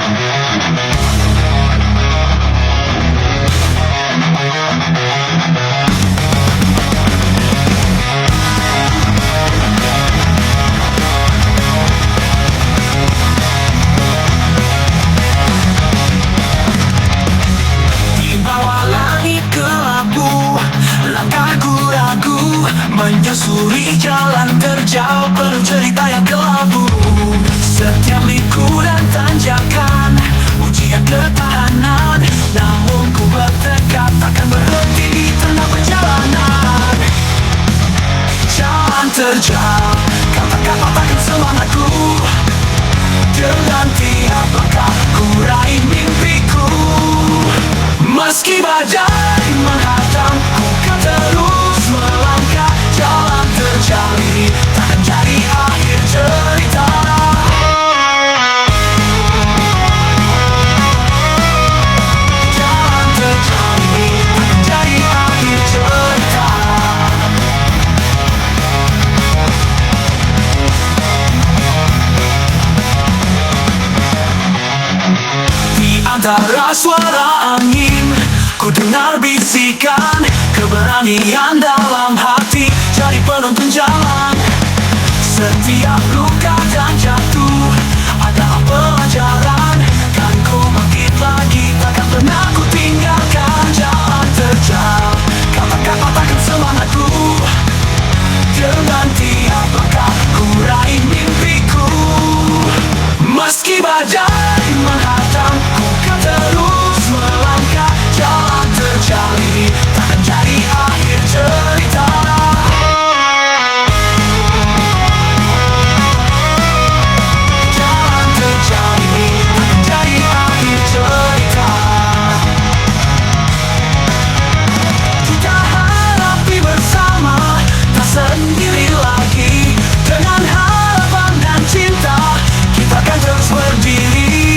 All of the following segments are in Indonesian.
Di bawah langit kelabu, langkahku ragu, menyusuri jalan terjal penuh cerita yang kelabu. Setiap liku dan tanjakan, ujian ketahanan, namun ku bertekad takkan berhenti di tengah perjalanan. Jalan terjal, katakan patahkan semangatku. Dengan tiap langkah ku raih mimpiku. Meski badai menghadang, ku kan terus melangkah. Jalan terjal ini takkan jadi akhir cerita. Jalan terjal ini takkan jadi akhir cerita. Di antara suara angin, ku dengar bisikan keberanian dalam hati, jadi penuntun jalan. Setiap luka dan jatuh adalah pelajaran, kan ku bangkit lagi, takkan pernah ku tinggalkan. Jalan terjal, katakan patahkan semangatku. Dengan tiap langkah ku raih mimpiku. Meski badai menghadang, ku kan terus melangkah. Jalan terjal ini takkan jadi akhir cerita. Jalan terjal ini takkan jadi akhir cerita. Kita hadapi bersama, tak sendiri lagi. Dengan harapan dan cinta, kita akan terus berdiri.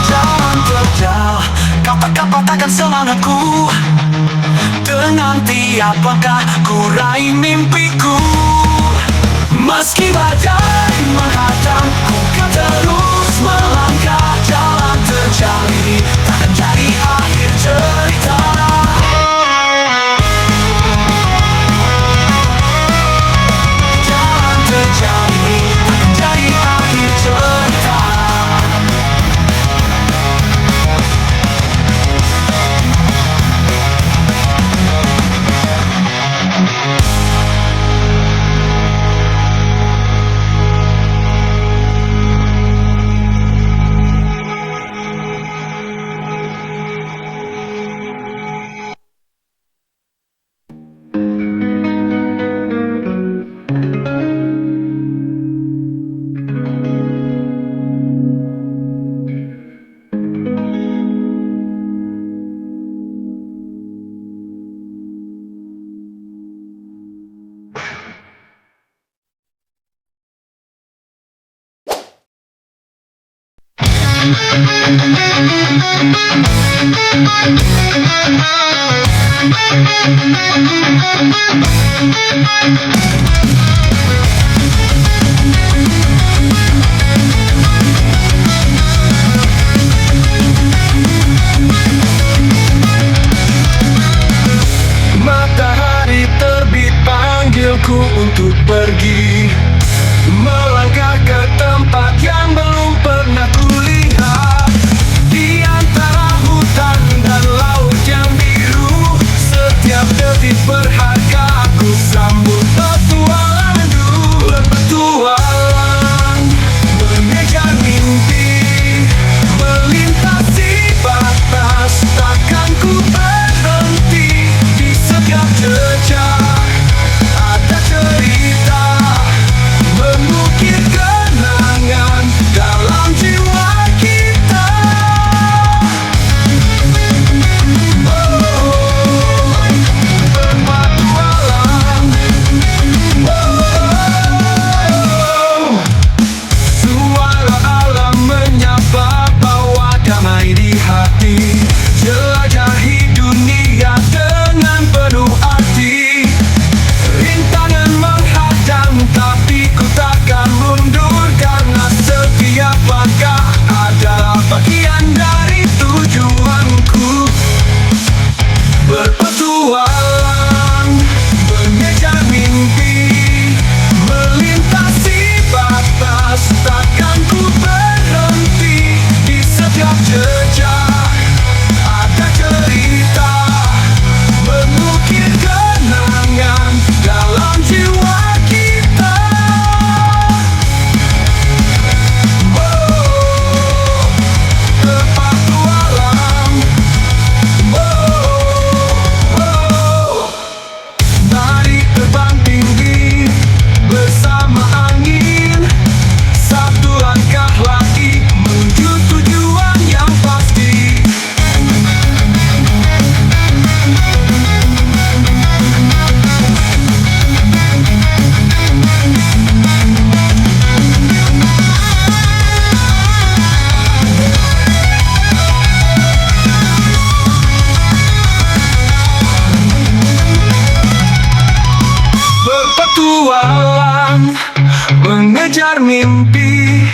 Jalan terjal, katakan patahkan semangatku. Dengan tiap langkah ku raih mimpiku. Meski badai menghadang, ku kan terus melangkah. Jalan terjal ini takkan jadi akhir cerita. Jalan terjal ini takkan jadi akhir cerita. Matahari terbit panggilku untuk pergi, melangkah ke tempat yang belum pernah kulihat. Di antara hutan dan laut yang biru, setiap detik berharga aku sambut petualangan. mengejar mimpi,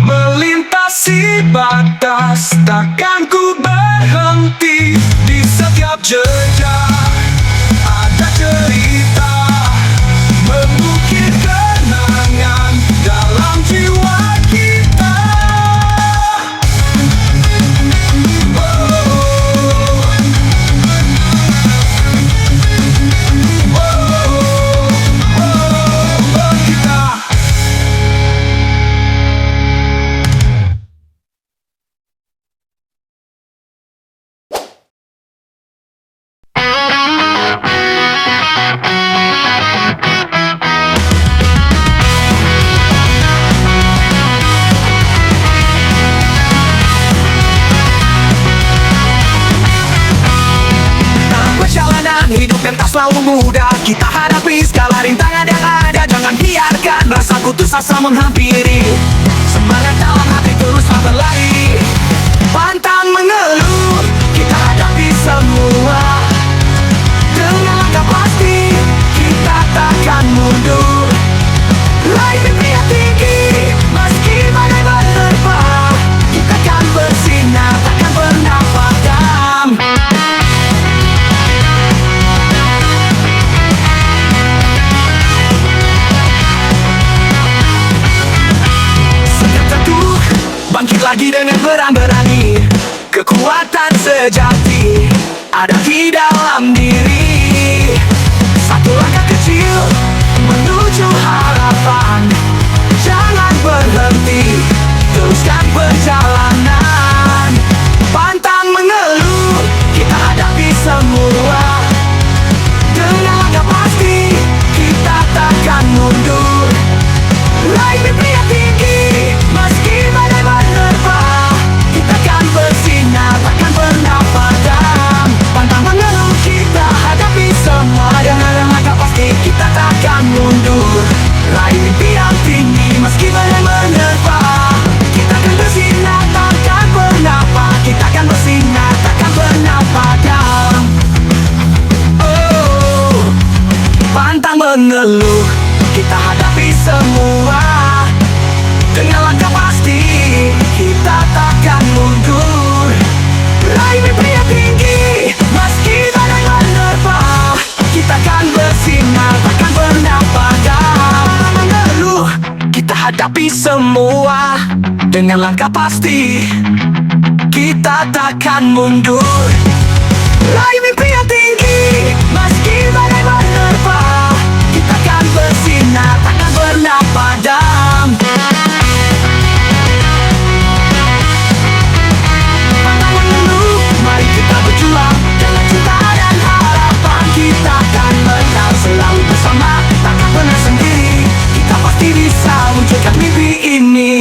melintasi batas, takkan ku berhenti. Di setiap jejak ada cerita, mengukir kenangan dalam jiwa kita. Hidup yang tak selalu mudah, kita hadapi segala rintangan yang ada. Jangan biarkan rasa putus asa menghampiri. Semangat dalam hati teruslah berlari, pantang mengeluh, kita hadapi semua dengan langkah pasti. Kita takkan mundur, raih mimpi yang tinggi, meski badai menerpa. Kita akan bersinar, takkan pernah padam. Bangkit lagi dengan berani, kekuatan sejati ada di dalam diri. Satu langkah kecil menuju harapan, jangan berhenti, teruskan perjalanan. Pantang mengeluh, kita hadapi semua dengan langkah pasti. Kita takkan mundur, raih mimpi yang tinggi, meski badai menerpa. Kita akan bersinar, takkan pernah padam. Pantang mengeluh, kita hadapi semua dengan langkah pasti. Kita takkan mundur, raih mimpi yang tinggi, meski badai menerpa. Kita akan bersinar, takkan pernah padam. Kita akan bersinar, takkan pernah padam. Oh, pantang mengeluh, kita hadapi semua dengan langkah pasti. Kita takkan mundur, raih mimpi yang tinggi, meski badai menerpa. Kita akan bersinar, takkan pernah padam. Mengeluh, kita hadapi semua dengan langkah pasti. Kita takkan mundur, raih mimpi yang tinggi, meski badai menerpa. Kita akan bersinar, takkan pernah padam. Pantang mengeluh, mari kita berjuang dengan cinta dan harapan. Kita akan menang selalu bersama, takkan pernah sendiri. Kita pasti bisa wujudkan mimpi ini.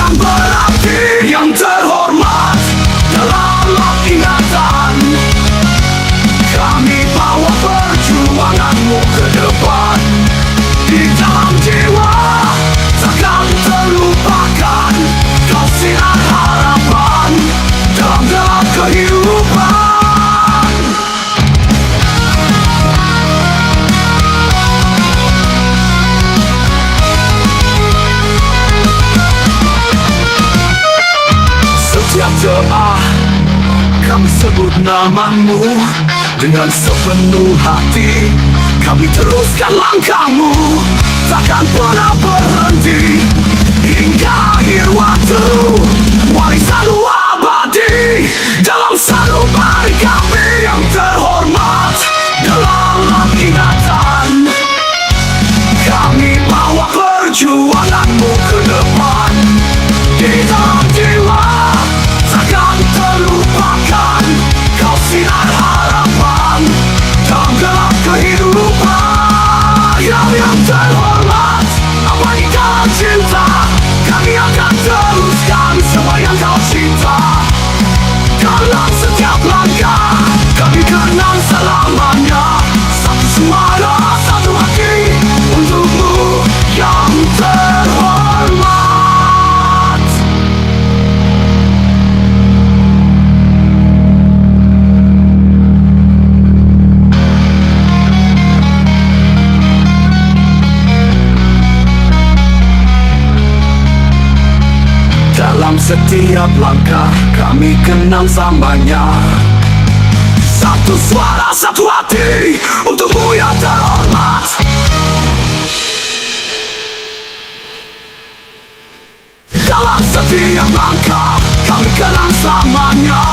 yang berarti, yang terhormat dalam ingatan. Kami bawa perjuanganmu ke depan. Di dalam jiwa takkan terlupakan. Kau sinar harapan dalam gelap kehidupan. Setiap doa kami sebut namamu dengan sepenuh hati. Kami teruskan langkahmu, takkan pernah berhenti hingga akhir waktu. Warisan abadi dalam sanubari kami yang terhormat dalam ingatan. Kami bawa perjuanganmu ke depan. Di dalam jiwa takkan terlupakan. Kau sinar harapan dalam gelap kehidupan. Yang terhormat, abadikan cinta. Kami akan teruskan semua yang kau cinta. Dalam setiap langkah kami kenang selamanya. Satu suara, satu hati untukmu yang terhormat. Dalam setiap langkah kami kenang samanya. Satu suara, satu hati untukmu yang terhormat. Dalam setiap langkah kami kenang samanya.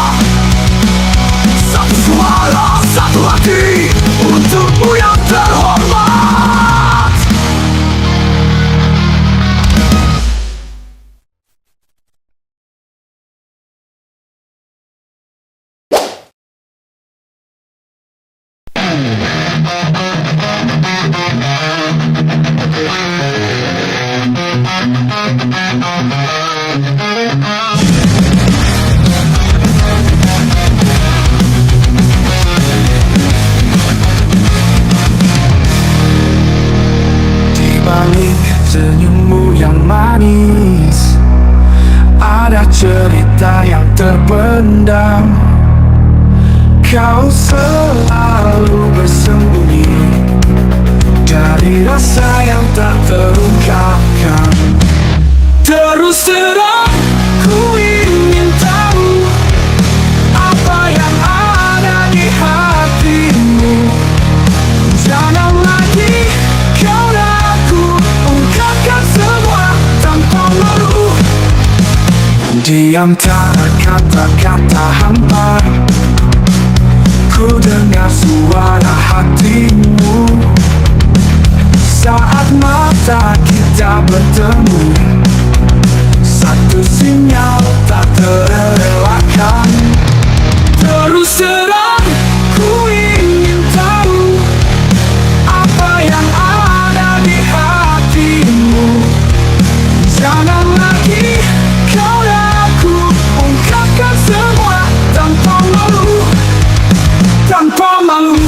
Satu suara, satu hati untukmu yang terhormat. Di balik senyummu yang manis ada cerita yang terpendam. Kau selalu bersembunyi dari rasa yang tak terungkapkan. Terus terang ku ingin tahu apa yang ada di hatimu. Jangan lagi kau ragu, ungkapkan semua tanpa malu. Di antara kata-kata hampa ku dengar suara hatimu. Saat mata kita bertemu, satu sinyal tak terelakkan. Terus terang ku ingin tahu apa yang ada di hatimu. Jangan lagi kau ragu, ungkapkan semua tanpa malu. Tanpa malu.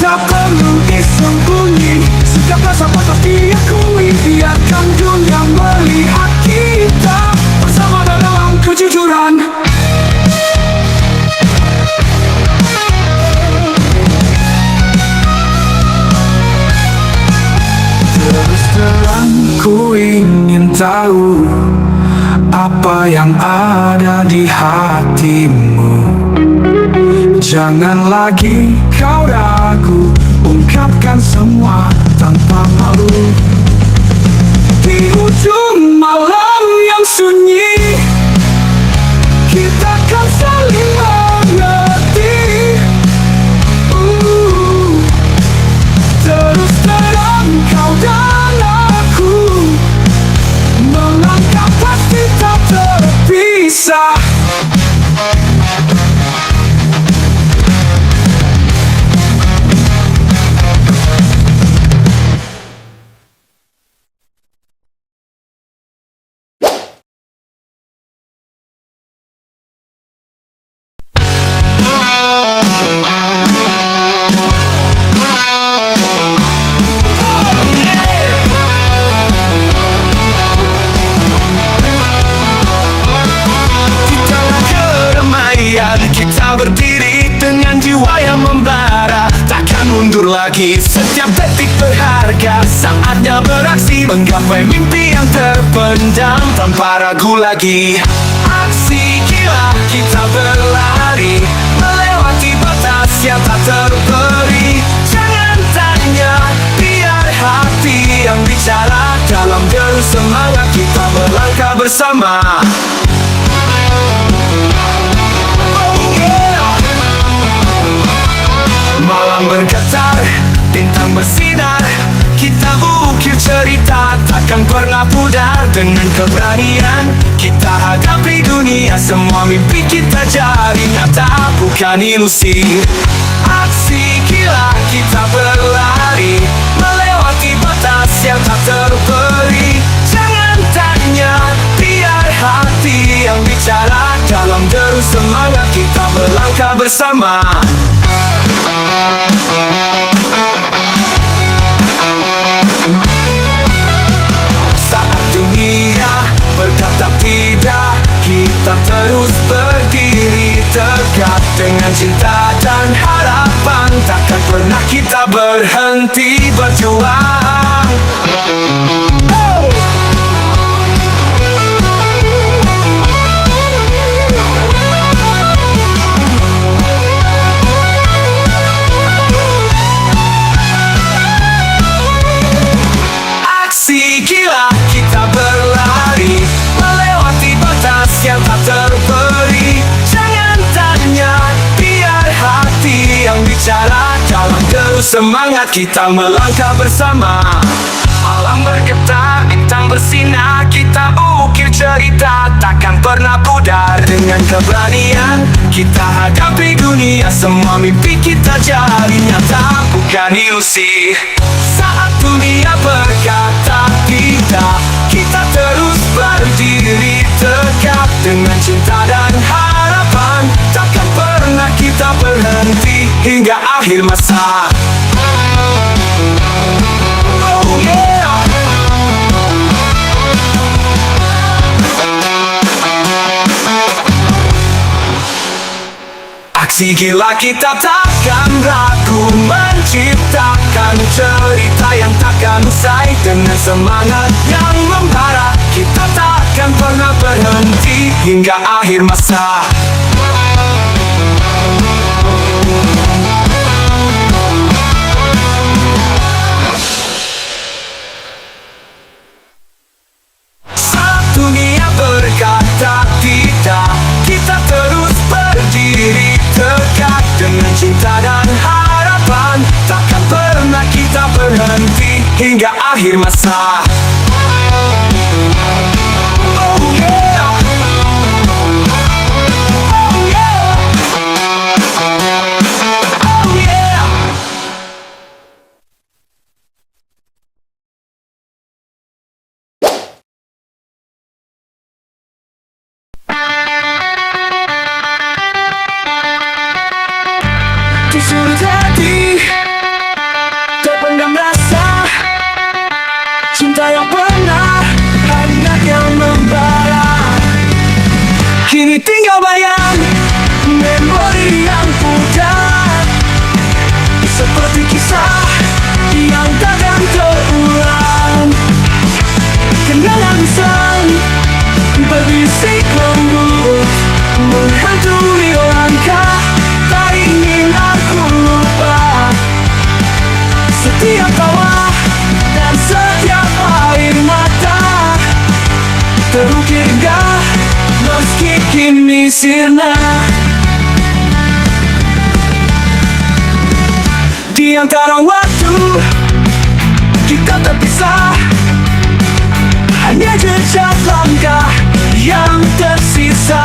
Tak perlu disembunyi, setiap rasa patut diakui. Biarkan dunia melihat kita bersama dalam kejujuran. Terus terang ku ingin tahu apa yang ada di hatimu. Jangan lagi kau ragu, ungkapkan semua tanpa malu. Di ujung malam yang sunyi, kita kan saling mengerti. Terus terang kau dan aku, melangkah pasti tak terpisah. mundur lagi. Setiap detik berharga, saatnya beraksi, menggapai mimpi yang terpendam tanpa ragu lagi. Aksi gila kita berlari, melewati batas yang tak terberi. Jangan tanya, biar hati yang bicara. Dalam deru semangat kita melangkah bersama. Malam bergetar, bintang bersinar, kita ukir cerita takkan pernah pudar. Dengan keberanian kita hadapi dunia, semua mimpi kita jadi nyata, bukan ilusi. Aksi gila kita berlari, melewati batas yang tak terberi. Jangan tanya, biar hati yang bicara. Dalam deru semangat kita melangkah bersama. Saat dunia berkata tidak, kita terus berdiri tegak. Dengan cinta dan harapan, takkan pernah kita berhenti berjuang. Aksi gila kita berlari, melewati batas yang tak terberi. Jangan tanya, biar hati yang bicara. Dalam deru semangat kita melangkah bersama. Alam bergetar, bintang bersinar, kita ukir cerita takkan pernah pudar. Dengan keberanian kita hadapi dunia, semua mimpi kita jadi nyata, bukan ilusi. Saat dunia berkata tidak, kita terus berdiri tegak. Dengan cinta dan harapan, takkan pernah kita berhenti hingga akhir masa. Oh yeah. Aksi gila kita takkan ragu, menciptakan cerita yang takkan usai. Dengan semangat yang membara, kita takkan pernah berhenti hingga akhir masa. Saat dunia berkata tidak, kita terus berdiri tegak. Dengan cinta dan harapan, takkan pernah kita berhenti hingga akhir masa. Oh yeah. Oh yeah. Oh yeah. Di sudut hati terpendam rasa cinta yang pernah hangat yang membara. Kini tinggal bayang memori yang pudar, seperti kisah yang takkan terulang. Kenangan usang berbisik lembut, menghantui langkah, tak ingin aku lupa. Setiap tawa dan setiap air mata terukir indah, meski kini sirna. Di antara waktu kita terpisah, hanya jejak langkah yang tersisa.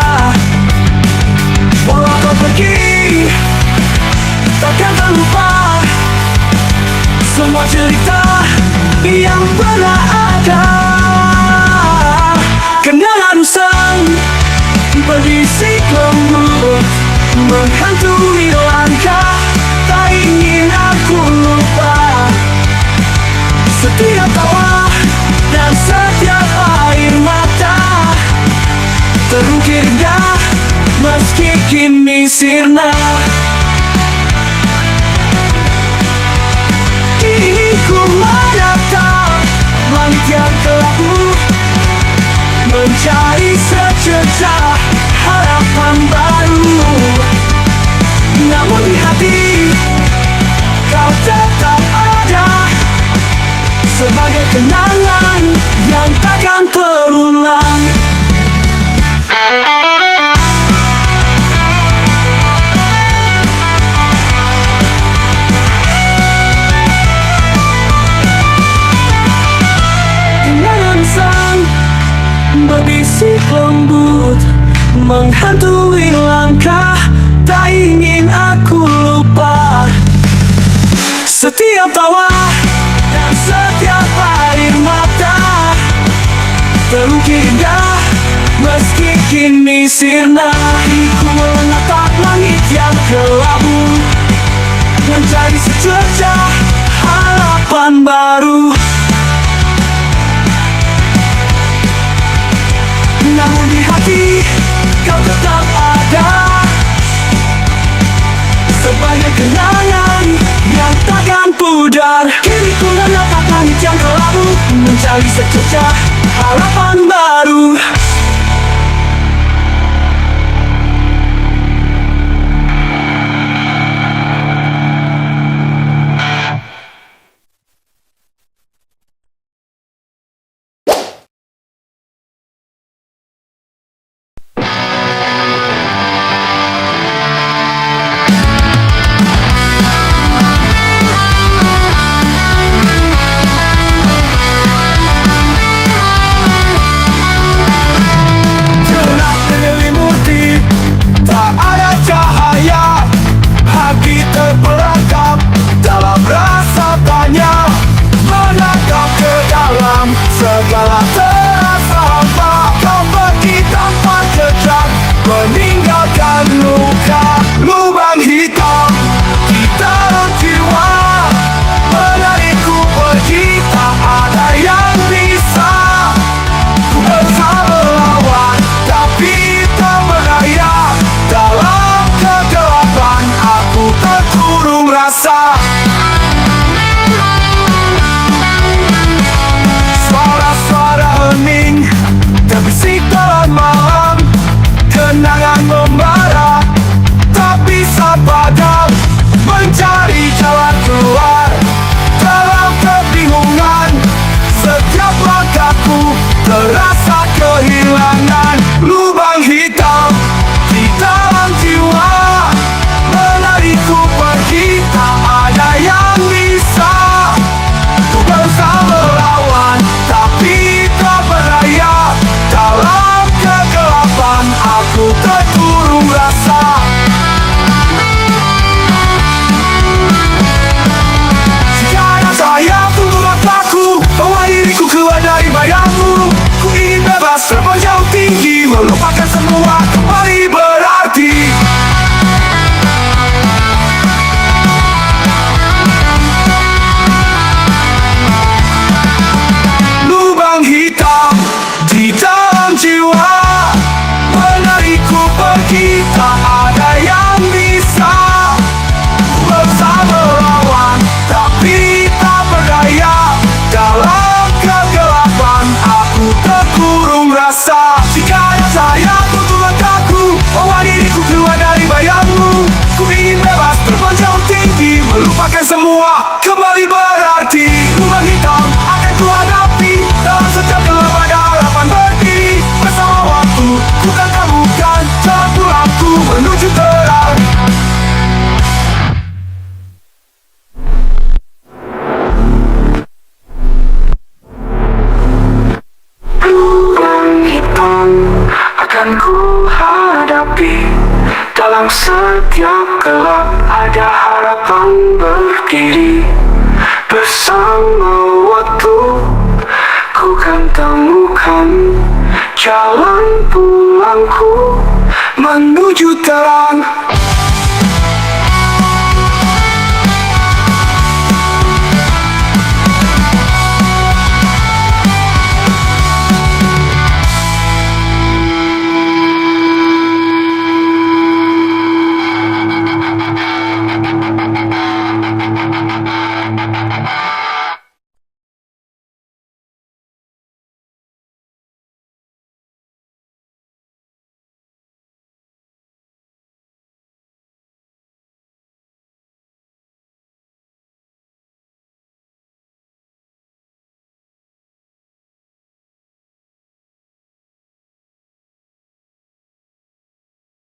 Walau kau pergi, takkan terlupa semua cerita yang pernah ada. Kenangan usang berbisik lembut, menghantui langkah, tak ingin aku lupa. Setiap tawa dan setiap air mata terukir indah, meski kini sirna. menatap langit yang kelabu, mencari secercah harapan baru. Namun di hati kau tetap ada sebagai kenangan yang takkan terulang. Kenangan sang berbisik lembut menghantui langkah, tak ingin aku lupa. Setiap tawa dan setiap air mata terukir indah, meski kini sirna. Ku menatap langit yang kelabu, mencari secercah harapan baru. Namun di hati kau tetap ada sebagai kenangan yang takkan pudar. Kini ku menatap langit yang kelabu, mencari secercah harapan baru. Segala terasa hampa, kau pergi tanpa jejak, meninggalkan luka, lubang hitam di dalam jiwa, menarikku pergi, tak ada yang bisa. Ku berusaha melawan, tapi tak berdaya. Dalam kegelapan aku terkurung rasa. Terbisik dalam malam, kenangan membara, tak bisa padam, mencari jalan keluar dalam kebingungan. Setiap langkahku terasa kehilangan, lubang hitam di dalam jiwa, menarikku pergi, tak ada yang bisa. Ku berusaha melawan, tapi tak berdaya. Dalam kegelapan aku terkurung rasa. Sekarang saya tunggu mataku, bawa diriku keluar dari bayangmu. Ku ingin bebas terbang jauh tinggi, melupakan semua kembali berarti. Lubang hitam di dalam jiwa, menarikku pergi, tak ada yang bisa. Berusaha melawan, tapi tak berdaya. Dalam kegelapan aku terkurung rasa. Jika saya tutup langkahku, bawa diriku keluar dari bayangmu. Ku ingin bebas terbang jauh tinggi, melupakan semua kembali berarti. Lubang hitam akan ku hadapi, dalam setiap gelap ada harapan berdiri. Bersama waktu ku kan temukan jalan pulangku menuju terang. Lubang hitam akan ku hadapi, dalam setiap gelap ada harapan berdiri. Bersama waktu ku kan temukan jalan pulangku menuju terang.